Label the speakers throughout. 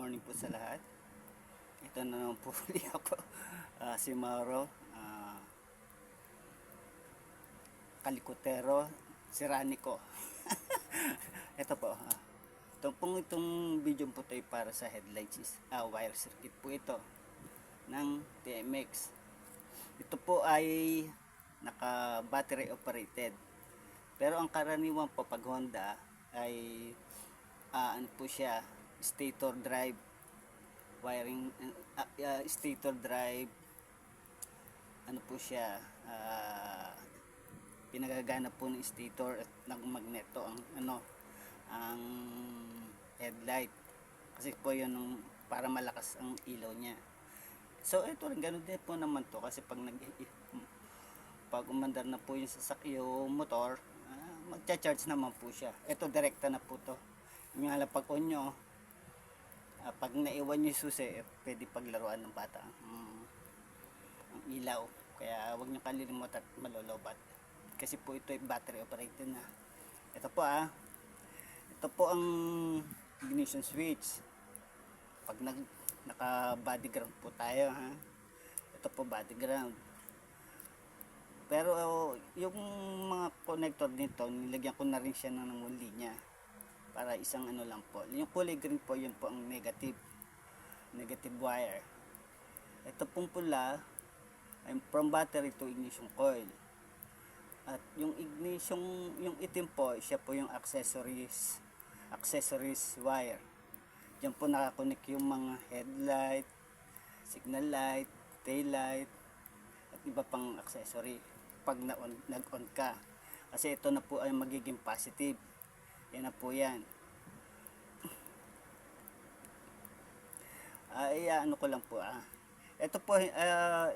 Speaker 1: morning po sa lahat. Ito na naman po uli ako, si Mauro, Kalikotero, si Ranico. Ito po, itong video po tayo para sa headlights is wire circuit po ito ng TMX. Ito po ay naka battery operated, pero ang karaniwan po pag Honda ay ano po siya, stator drive wiring, stator drive, ano po siya, pinagagana po ng stator at ng magneto ang headlight, kasi po yun para malakas ang ilaw niya. So ito rin ganun din po naman to, kasi pag umandar na po yung sasakyo motor, magcha-charge naman po siya. Ito direkta na po to. Yung pag on nyo, pag naiwan nyo yung susi, pwede paglaruan ng bata ang ilaw. Kaya huwag nyo kalilimutan at malolobat, kasi po ito ay battery operated na. Ito po ito po ang ignition switch. Pag naka body ground po tayo, ito po body ground. Pero yung mga connector nito, nilagyan ko na rin siya ng linya para isang lang po. Yung kulay green po, yun po ang negative wire. Ito pong pula ay from battery to ignition coil. At yung yung itim po, siya po yung accessories wire. Diyan po nakakonek yung mga headlight, signal light, tail light, at iba pang accessory pag nag-on ka. Kasi ito na po ay magiging positive. Yan na po yan. Ano ko lang po ito po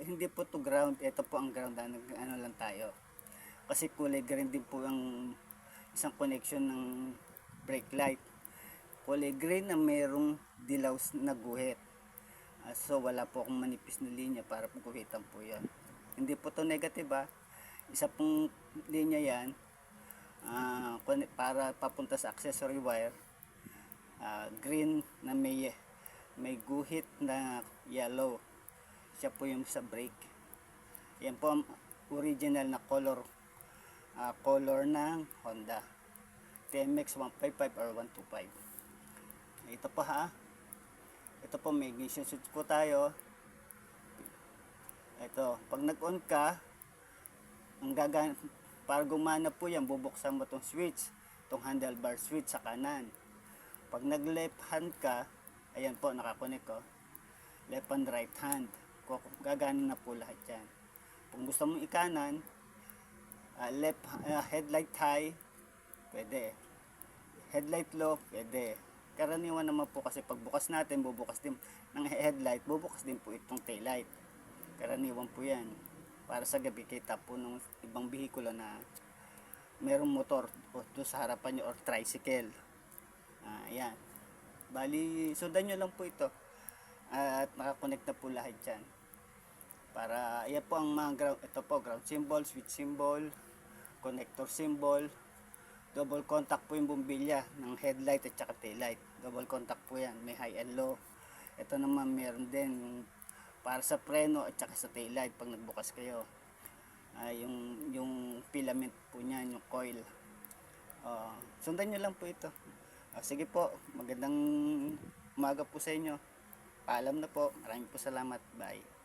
Speaker 1: hindi po to ground. Ito po ang ground na lang tayo. Kasi kulay green din po ang isang connection ng brake light. Kulay green na mayroong dilaw na guhit. So wala po akong manipis na linya para guhitan po yan. Hindi po to negative Isa pong linya yan para papunta sa accessory wire. Green na may guhit na yellow, siya po yung sa brake. Yan po ang original na color ng Honda TMX 155 or 125. Ito po ito po may ignition switch po tayo. Ito, pag nag-on ka, para gumana po yan, bubuksan mo tong switch, tong handlebar switch sa kanan. Pag nag left hand ka, ayan po, nakakonek ko, left and right hand, gagana na po lahat yan. Kung gusto mong ikanan, left headlight high, pwede. Headlight low, pwede. Karaniwan naman po kasi pag bukas natin, bubukas din ng headlight, bubukas din po itong tail light. Karaniwan po yan. Para sa gabi, kita po ng ibang bihikulo na merong motor o sa harapan nyo or tricycle. Ayan. Bali, sundan nyo lang po ito. At nakakonect na po lahat dyan. Para, ayan po ang mga ground. Ito po, ground symbol, switch symbol, connector symbol. Double contact po yung bumbilya ng headlight at saka taillight. Double contact po yan. May high and low. Ito naman meron din para sa preno at saka sa taillight pag nagbukas kayo. Yung filament po niyan, yung coil. Sundan nyo lang po ito. Sige po, magandang umaga po sa inyo. Paalam na po. Maraming po salamat. Bye.